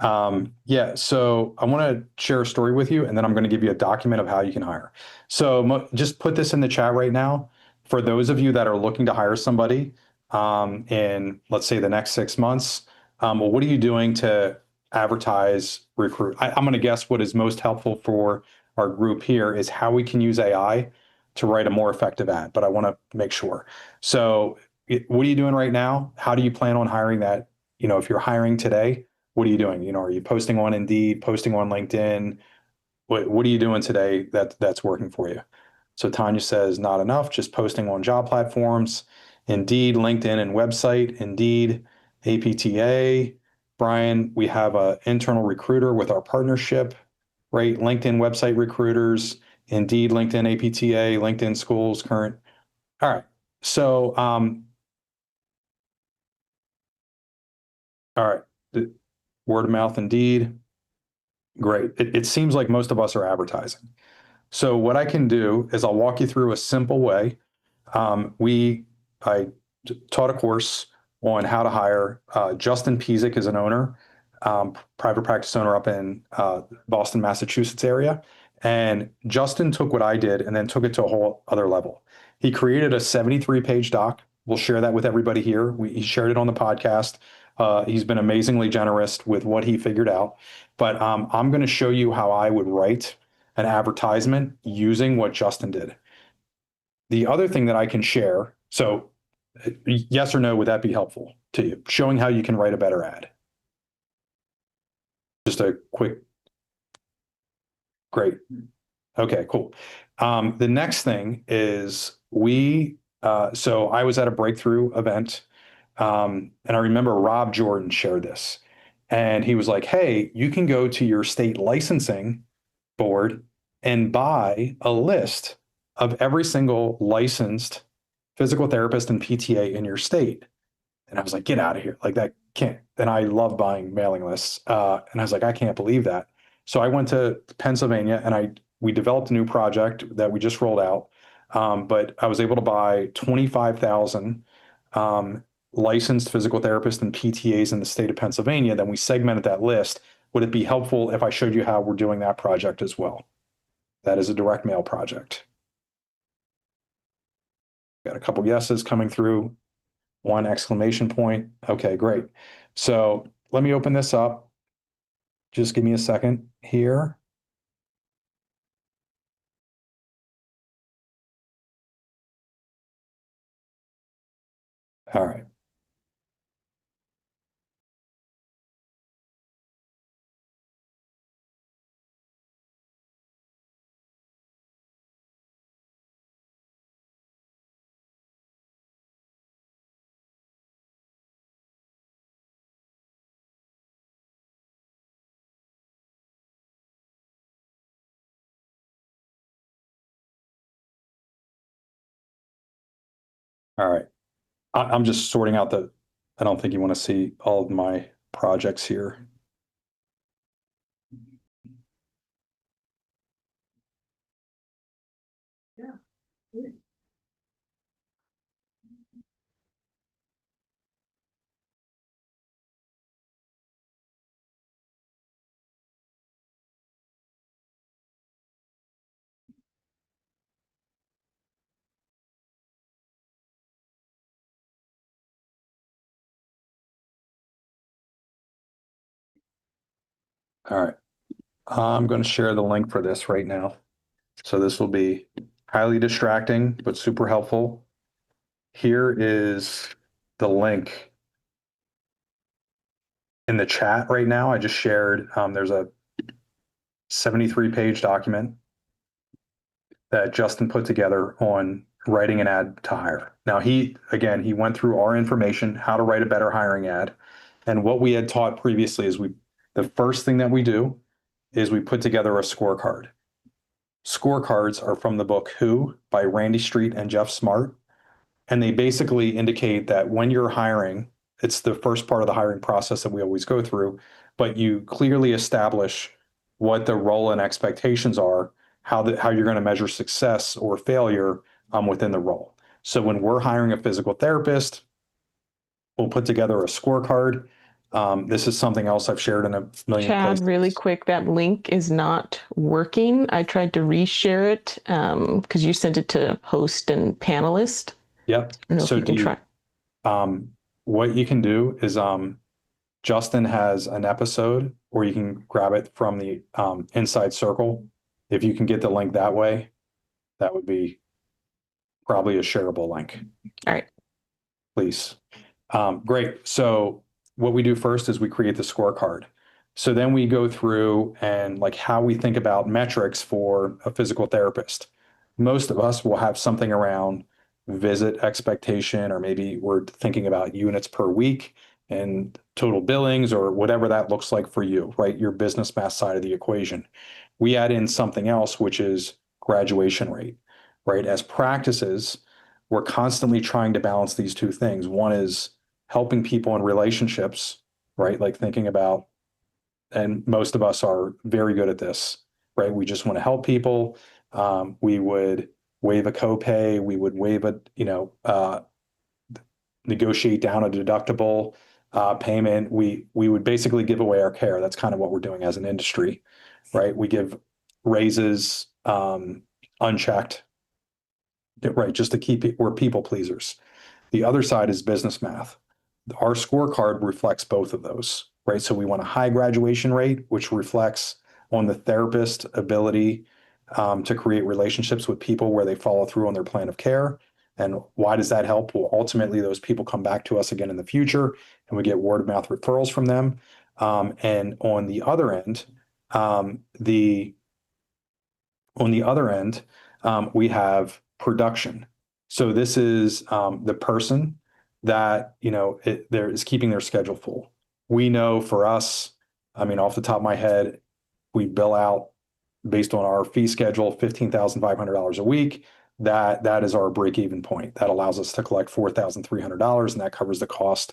Yeah, so I want to share a story with you, and then I'm going to give you a document of how you can hire. So just put this in the chat right now. For those of you that are looking to hire somebody in, let's say, the next 6 months, well, what are you doing to advertise, recruit? I'm going to guess what is most helpful for our group here is how we can use AI to write a more effective ad, but I want to make sure. So what are you doing right now? How do you plan on hiring that? If you're hiring today, what are you doing? Are you posting on Indeed, posting on LinkedIn? What are you doing today that's working for you? So Tanya says not enough, just posting on job platforms, Indeed, LinkedIn, and website. Indeed, APTA. Brian, we have an internal recruiter with our partnership, right? LinkedIn website recruiters, Indeed, LinkedIn, APTA, LinkedIn schools, current. All right. So, all right. Word of mouth, Indeed. Great. It seems like most of us are advertising. So what I can do is I'll walk you through a simple way. I taught a course on how to hire. Justin Pizik is an owner, private practice owner up in Boston, Massachusetts area. And Justin took what I did and then took it to a whole other level. He created a 73-page doc. We'll share that with everybody here. He shared it on the podcast. He's been amazingly generous with what he figured out. But I'm going to show you how I would write an advertisement using what Justin did. The other thing that I can share, so yes or no, would that be helpful to you? Showing how you can write a better ad. Just a quick, great. Okay, cool. The next thing is so I was at a breakthrough event, and I remember Rob Jordan shared this. And he was like, hey, you can go to your state licensing board and buy a list of every single licensed physical therapist and PTA in your state. And I was like, get out of here. Like that can't. And I love buying mailing lists. And I was like, I can't believe that. So I went to Pennsylvania and we developed a new project that we just rolled out. But I was able to buy 25,000 licensed physical therapists and PTAs in the state of Pennsylvania. Then we segmented that list. Would it be helpful if I showed you how we're doing that project as well? That is a direct mail project. Got a couple yeses coming through. One exclamation point. Okay, great. So let me open this up. Just give me a second here. All right. All right. I'm just sorting out I don't think you want to see all of my projects here. Yeah. All right. I'm going to share the link for this right now. So this will be highly distracting, but super helpful. Here is the link in the chat right now. I just shared, there's a 73-page document that Justin put together on writing an ad to hire. Now, he went through our information, how to write a better hiring ad. And what we had taught previously is the first thing that we do is we put together a scorecard. Scorecards are from the book Who by Randy Street and Jeff Smart. And they basically indicate that when you're hiring, it's the first part of the hiring process that we always go through, but you clearly establish what the role and expectations are, how you're going to measure success or failure within the role. So when we're hiring a physical therapist, we'll put together a scorecard. This is something else I've shared in a million Chad, places. really quick, that link is not working. I tried to reshare it because you sent it to host and panelist. Yep. I don't know if So you can try. what you can do is Justin has an episode, or you can grab it from the Inside Circle. If you can get the link that way, that would be probably a shareable link, All right. please. Great. So what we do first is we create the scorecard. So then we go through and like how we think about metrics for a physical therapist. Most of us will have something around visit expectation, or maybe we're thinking about units per week and total billings, or whatever that looks like for you, right? Your business math side of the equation. We add in something else, which is graduation rate, right? As practices, we're constantly trying to balance these two things. One is helping people in relationships, right? Like thinking about, and most of us are very good at this, right? We just want to help people. We would waive a copay. We would waive a, negotiate down a deductible payment. We would basically give away our care. That's kind of what we're doing as an industry, right? We give raises unchecked, right? Just to keep it, we're people pleasers. The other side is business math. Our scorecard reflects both of those, right? So we want a high graduation rate, which reflects on the therapist ability to create relationships with people where they follow through on their plan of care. And why does that help? Well, ultimately, those people come back to us again in the future, and we get word of mouth referrals from them. And the on the other end, we have production. So this is the person that there is keeping their schedule full. We know for us, I mean, off the top of my head, we bill out based on our fee schedule $15,500 a week. That is our break even point. That allows us to collect $4,300, and that covers the cost,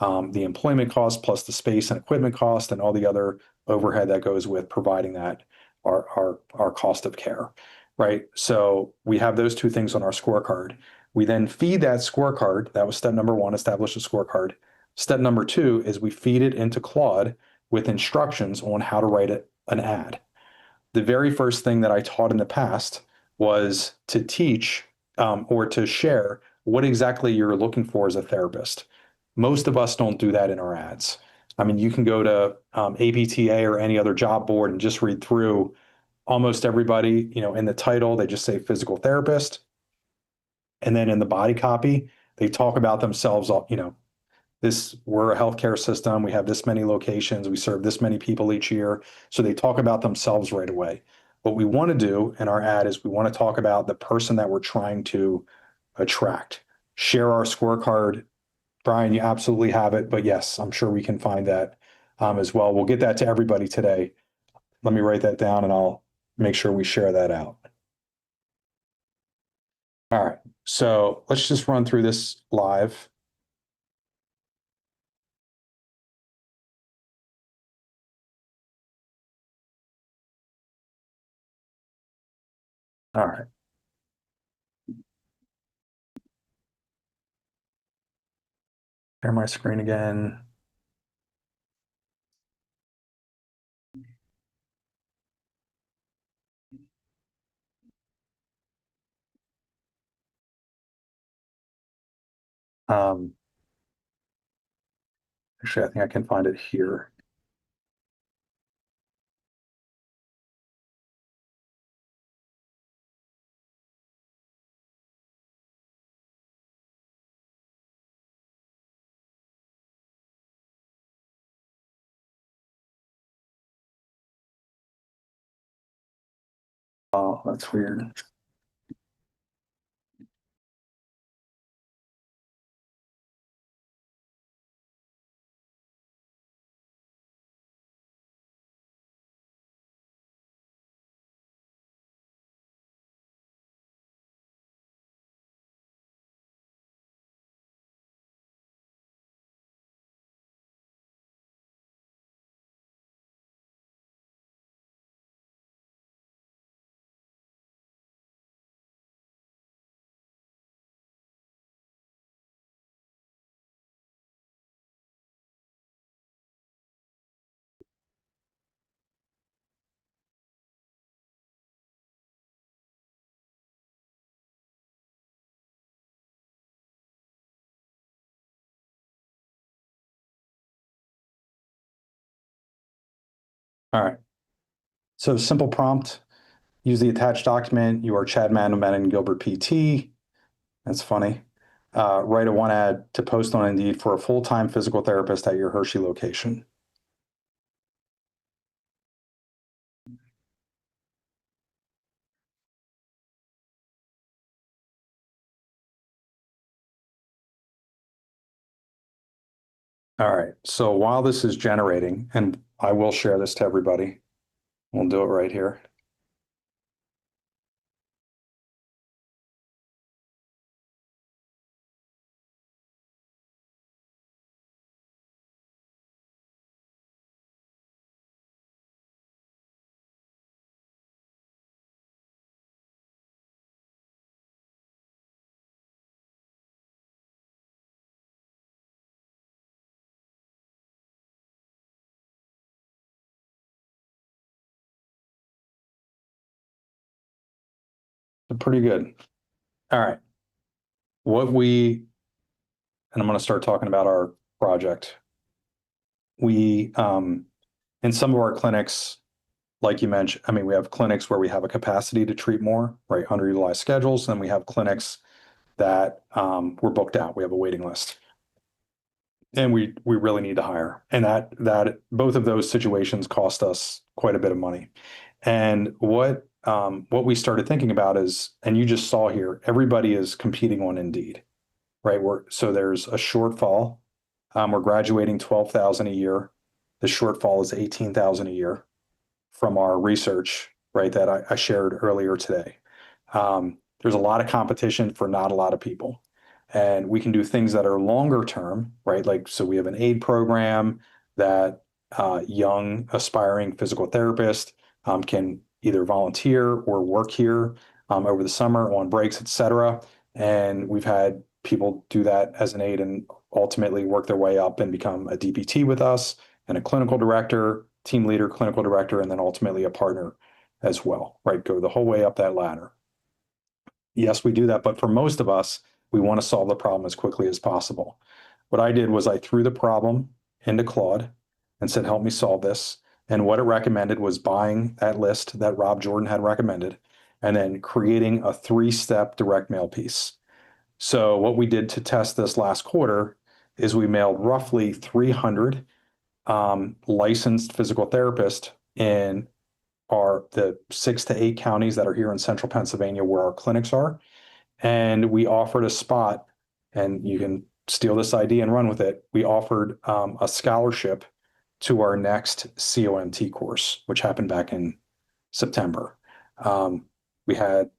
the employment cost plus the space and equipment cost, and all the other overhead that goes with providing that our cost of care, right? So we have those two things on our scorecard. We then feed that scorecard. That was step number one, establish a scorecard. Step number two is we feed it into Claude with instructions on how to write an ad. The very first thing that I taught in the past was to teach or to share what exactly you're looking for as a therapist. Most of us don't do that in our ads. I mean, you can go to APTA or any other job board and just read through almost everybody, in the title, they just say physical therapist. And then in the body copy, they talk about themselves, we're a healthcare system. We have this many locations. We serve this many people each year. So they talk about themselves right away. What we want to do in our ad is we want to talk about the person that we're trying to attract. Share our scorecard. Brian, you absolutely have it. But yes, I'm sure we can find that as well. We'll get that to everybody today. Let me write that down and I'll make sure we share that out. All right. So let's just run through this live. All right. Share my screen again. Um, Actually, I think I can find it here. Oh, that's weird. All right. So simple prompt, use the attached document. You are Chad Mandelman Gilbert PT. That's funny. Write a one ad to post on Indeed for a full-time physical therapist at your Hershey location. All right. So while this is generating, and I will share this to everybody, we'll do it right here. Pretty good. All right. And I'm going to start talking about our project. We, in some of our clinics, like you mentioned, I mean, we have clinics where we have a capacity to treat more, right? Underutilized schedules. And we have clinics that we're booked out. We have a waiting list. And we really need to hire. And that both of those situations cost us quite a bit of money. And what we started thinking about is, and you just saw here, everybody is competing on Indeed, right? So there's a shortfall. We're graduating 12,000 a year. The shortfall is 18,000 a year from our research, right? That I shared earlier today. There's a lot of competition for not a lot of people. And we can do things that are longer term, right? Like, so we have an aid program that young aspiring physical therapists can either volunteer or work here over the summer on breaks, et cetera. And we've had people do that as an aid and ultimately work their way up and become a DPT with us and a clinical director, team leader, clinical director, and then ultimately a partner as well, right? Go the whole way up that ladder. Yes, we do that, but for most of us, we want to solve the problem as quickly as possible. What I did was I threw the problem into Claude and said, help me solve this. And what it recommended was buying that list that Rob Jordan had recommended and then creating a 3-step direct mail piece. So what we did to test this last quarter is we mailed roughly 300 licensed physical therapists in the 6 to 8 counties that are here in central Pennsylvania where our clinics are. And we offered a spot, and you can steal this idea and run with it. We offered a scholarship to our next COMT course, which happened back in September. We had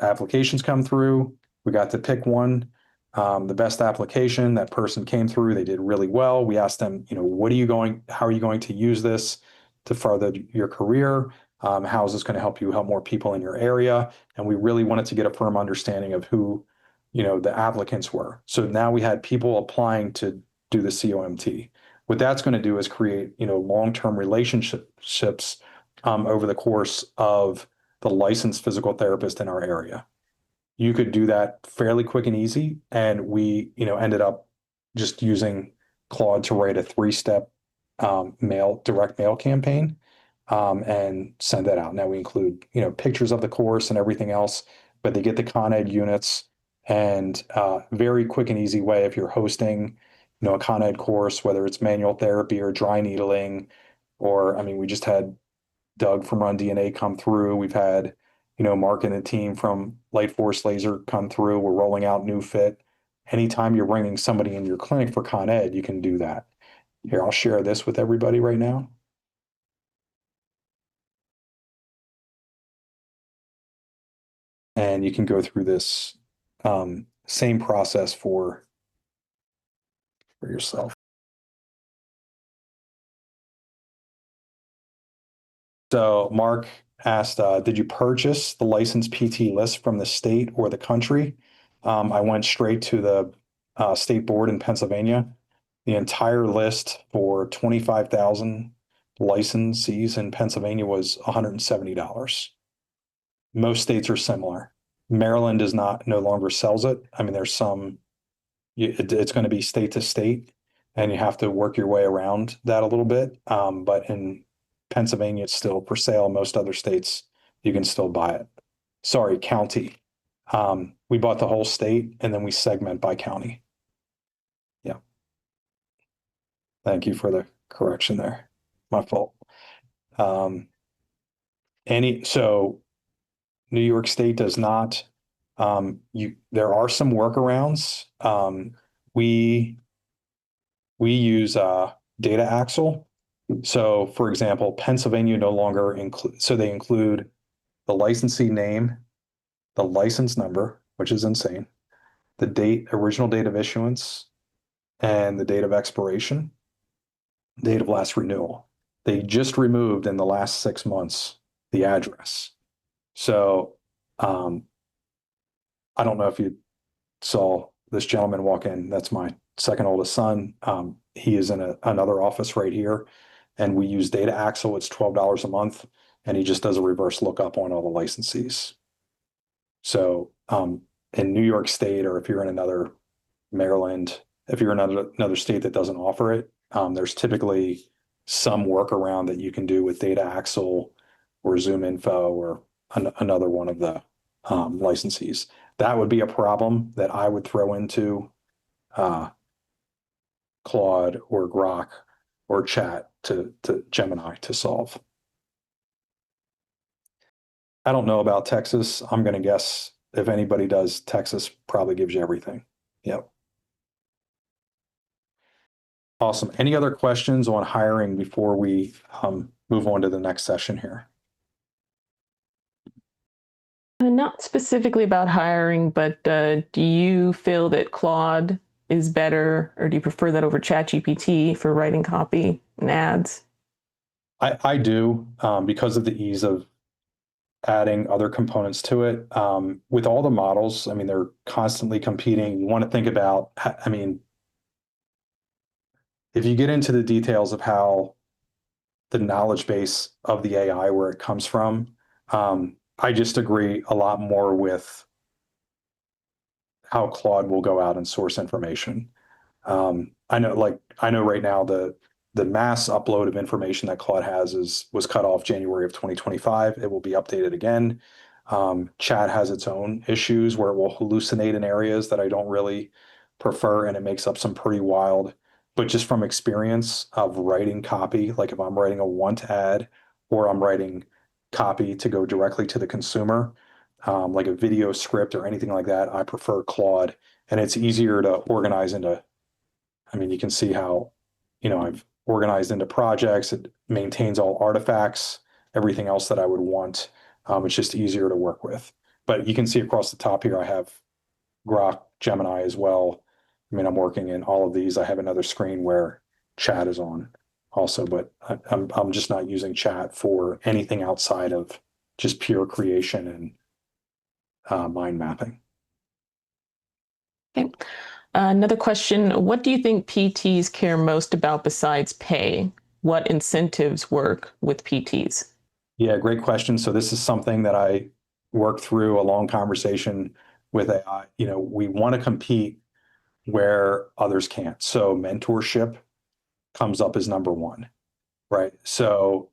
applications come through. We got to pick one. The best application, that person came through. They did really well. We asked them, how are you going to use this to further your career? How is this going to help you help more people in your area? And we really wanted to get a firm understanding of who, the applicants were. So now we had people applying to do the COMT. What that's going to do is create, long-term relationships over the course of the licensed physical therapist in our area. You could do that fairly quick and easy. And we, ended up just using Claude to write a 3-step direct mail campaign and send that out. Now we include, pictures of the course and everything else, but they get the Con Ed units and very quick and easy way if you're hosting, a Con Ed course, whether it's manual therapy or dry needling, or, we just had Doug from Run DNA come through. We've had, Mark and the team from Light Force Laser come through. We're rolling out New Fit. Anytime you're bringing somebody in your clinic for Con Ed, you can do that. Here, I'll share this with everybody right now. And you can go through this same process for yourself. So Mark asked, did you purchase the licensed PT list from the state or the country? I went straight to the state board in Pennsylvania. The entire list for 25,000 licensees in Pennsylvania was $170. Most states are similar. Maryland no longer sells it. There's it's going to be state to state, and you have to work your way around that a little bit. But in Pennsylvania, it's still for sale. Most other states, you can still buy it. Sorry, county. We bought the whole state and then we segment by county. Yeah. Thank you for the correction there. My fault. So New York State does not. There are some workarounds. We use Data Axle. So, for example, Pennsylvania no longer include. So they include the licensee name, the license number, which is insane, the original date of issuance, and the date of expiration, date of last renewal. They just removed in the last 6 months the address. So I don't know if you saw this gentleman walk in. That's my second oldest son. He is in another office right here, and we use Data Axle. It's $12 a month, and he just does a reverse lookup on all the licensees. So in New York State, or if you're in another Maryland, if you're in another state that doesn't offer it, there's typically some workaround that you can do with Data Axle or ZoomInfo or another one of the licensees. That would be a problem that I would throw into Claude or Grok or Chat to Gemini to solve. I don't know about Texas. I'm going to guess if anybody does, Texas probably gives you everything. Yep. Awesome. Any other questions on hiring before we move on to the next session here? Not specifically about hiring, but do you feel that Claude is better, or do you prefer that over ChatGPT for writing copy and ads? I do, because of the ease of adding other components to it. With all the models, I mean, they're constantly competing. You want to think about, I mean, if you get into the details of how the knowledge base of the AI, where it comes from, I just agree a lot more with how Claude will go out and source information. I know right now the mass upload of information that Claude has was cut off January of 2025. It will be updated again. Chat has its own issues where it will hallucinate in areas that I don't really prefer, and it makes up some pretty wild. But just from experience of writing copy, like if I'm writing a want ad or I'm writing copy to go directly to the consumer, like a video script or anything like that, I prefer Claude, and it's easier to organize into. I mean, you can see how, I've organized into projects. It maintains all artifacts, everything else that I would want. It's just easier to work with. But you can see across the top here, I have Grok, Gemini as well. I mean, I'm working in all of these. I have another screen where Chat is on also, but I'm just not using Chat for anything outside of just pure creation and mind mapping. Okay. Another question, what do you think PTs care most about besides pay? What incentives work with PTs? Yeah, great question. So this is something that I worked through a long conversation with AI. We want to compete where others can't. So mentorship comes up as number one, right? So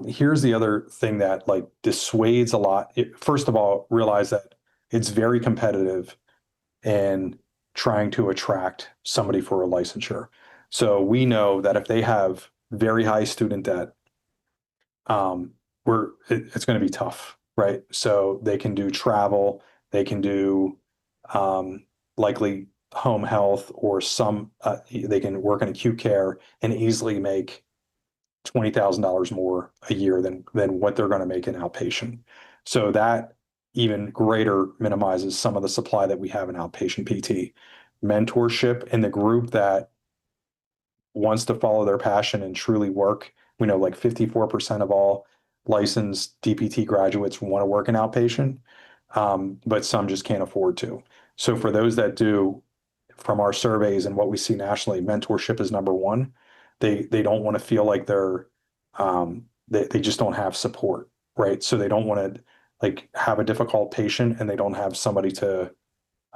here's the other thing that like dissuades a lot. First of all, realize that it's very competitive in trying to attract somebody for a licensure. So we know that if they have very high student debt, it's going to be tough, right? So they can do travel, they can do likely home health, or they can work in acute care and easily make $20,000 more a year than what they're going to make in outpatient. So that even greater minimizes some of the supply that we have in outpatient PT. Mentorship in the group that wants to follow their passion and truly work. We know like 54% of all licensed DPT graduates want to work in outpatient, but some just can't afford to. So for those that do, from our surveys and what we see nationally, mentorship is number one. They don't want to feel like they just don't have support, right? So they don't want to like have a difficult patient and they don't have somebody to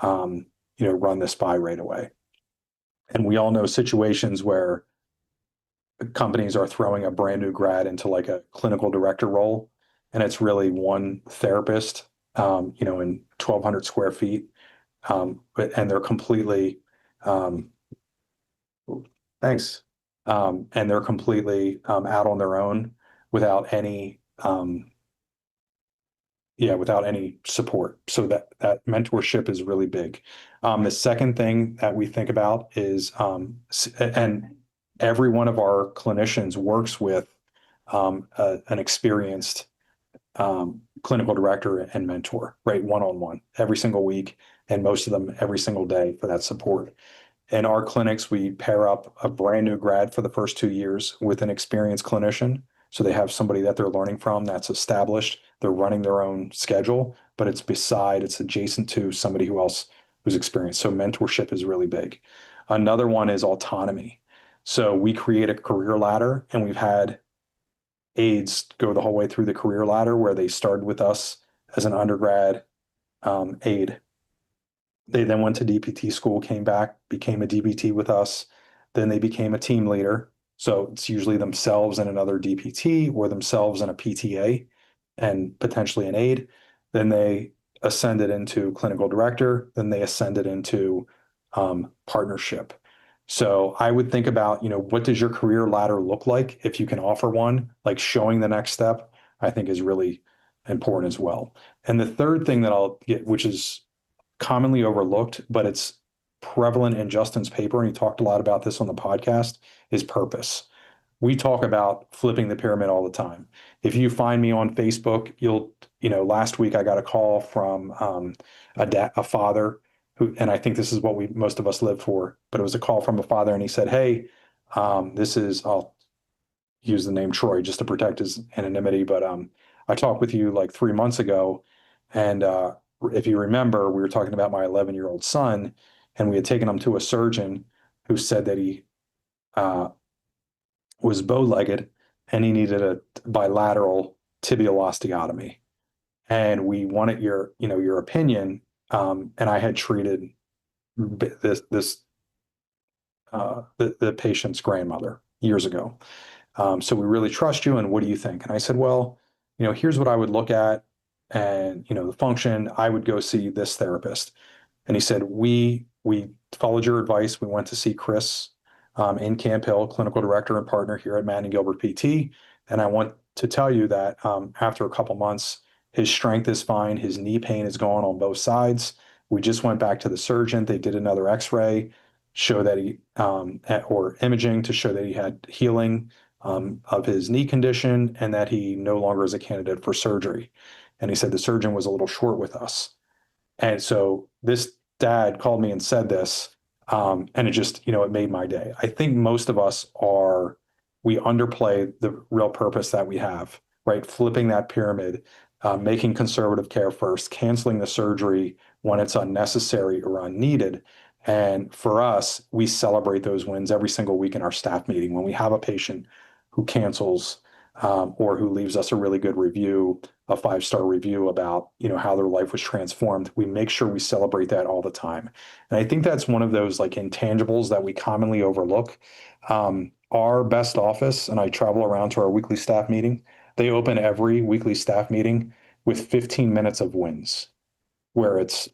run this by right away. And we all know situations where companies are throwing a brand new grad into like a clinical director role, and it's really one therapist, in 1,200 square feet, and they're completely, um, thanks, and they're completely out on their own without any, without any support. So that mentorship is really big. The second thing that we think about is, and every one of our clinicians works with an experienced clinical director and mentor, right? One-on-one every single week, and most of them every single day for that support. In our clinics, we pair up a brand new grad for the first 2 years with an experienced clinician. So they have somebody that they're learning from that's established. They're running their own schedule, but it's adjacent to somebody who's experienced. So mentorship is really big. Another one is autonomy. So we create a career ladder, and we've had aides go the whole way through the career ladder where they started with us as an undergrad aide. They then went to DPT school, came back, became a DPT with us. Then they became a team leader. So it's usually themselves and another DPT, or themselves and a PTA and potentially an aide. Then they ascended into clinical director. Then they ascended into partnership. So I would think about, what does your career ladder look like? If you can offer one, like showing the next step, I think is really important as well. And the third thing that I'll get, which is commonly overlooked, but it's prevalent in Justin's paper, and he talked a lot about this on the podcast, is purpose. We talk about flipping the pyramid all the time. If you find me on Facebook, last week I got a call from a father who, and I think this is what most of us live for, but it was a call from a father, and he said, "Hey, I'll use the name Troy just to protect his anonymity, but I talked with you like 3 months ago, and if you remember, we were talking about my 11-year-old son, and we had taken him to a surgeon who said that he was bow-legged and he needed a bilateral tibial osteotomy. And we wanted your opinion. And I had treated the patient's grandmother years ago. So we really trust you. And what do you think?" And I said, "Well, here's what I would look at, and the function. I would go see this therapist." And he said, "We followed your advice. We went to see Chris in Camp Hill, clinical director and partner here at Manning Gilbert PT. And I want to tell you that after a couple months, his strength is fine. His knee pain is gone on both sides. We just went back to the surgeon. They did another X-ray, show that or imaging to show that he had healing of his knee condition, and that he no longer is a candidate for surgery." And he said the surgeon was a little short with us. And so this dad called me and said this, and it just, it made my day. I think most of us we underplay the real purpose that we have, right? Flipping that pyramid, making conservative care first, canceling the surgery when it's unnecessary or unneeded. And for us, we celebrate those wins every single week in our staff meeting. When we have a patient who cancels or who leaves us a really good review, a 5-star review about, how their life was transformed, we make sure we celebrate that all the time. And I think that's one of those like intangibles that we commonly overlook. Our best office, and I travel around to our weekly staff meeting, they open every weekly staff meeting with 15 minutes of wins, where it's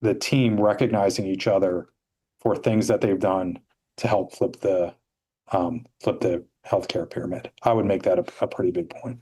the team recognizing each other for things that they've done to help flip the healthcare pyramid. I would make that a pretty big point.